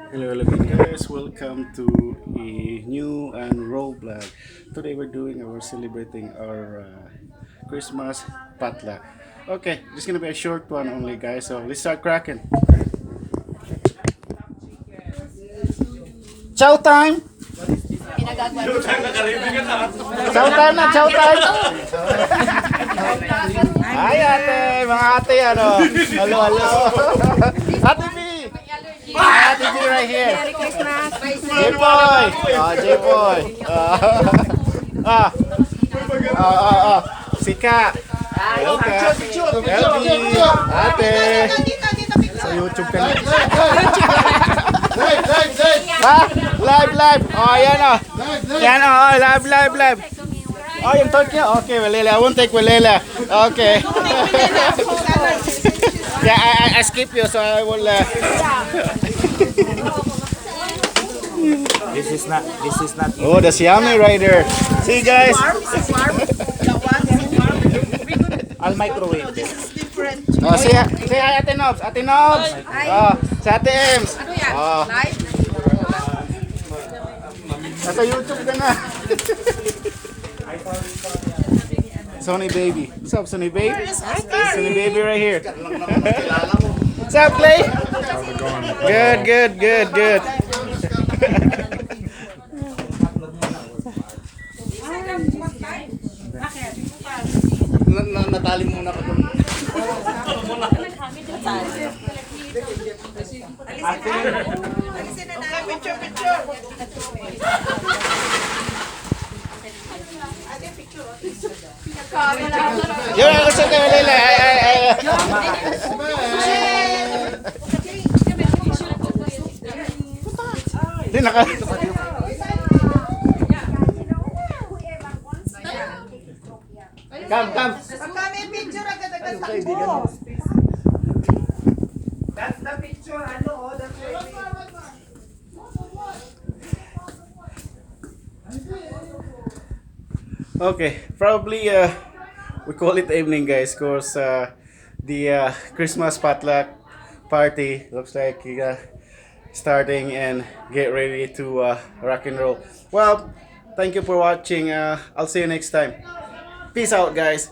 Hello again guys, welcome to a new and raw vlog. Today we're doing our celebrating our Christmas potluck. Okay, this is gonna be a short one only guys, so let's start cracking. Chow time! Chow time na, chow time! Ay ate, mga ate ano? Hello, hello! Ate B! Ate B right here! Merry Christmas! J-Boy! J-Boy! Sika! Hello ka! Elby! Ate! Sa YouTube ka na. Live! Ayan o! Yan o! Live! Oh, yung torque niya? Okay, Walela. I won't take Walela. Okay. Yeah, I skip you, so I will... This is not. Oh, that's yummy right there. See, guys? I'll microwave this. Oh, say hi, Ate Nobs. Ate Nobs. Oh, sa Ate Ems. Oh. Nasa YouTube ka na. Sonny Baby. What's up, Sonny Baby? Sonny Baby right here. What's up, Clay? Good. Natali muna ko doon. Yun, gusto ko Walela. Hindi naka... Come. Pagka may picture, agad-agad takbo. That's the picture, that's Okay, probably we call it evening guys because the Christmas potluck party looks like starting and get ready to rock and roll. Well, thank you for watching. I'll see you next time. Peace out guys.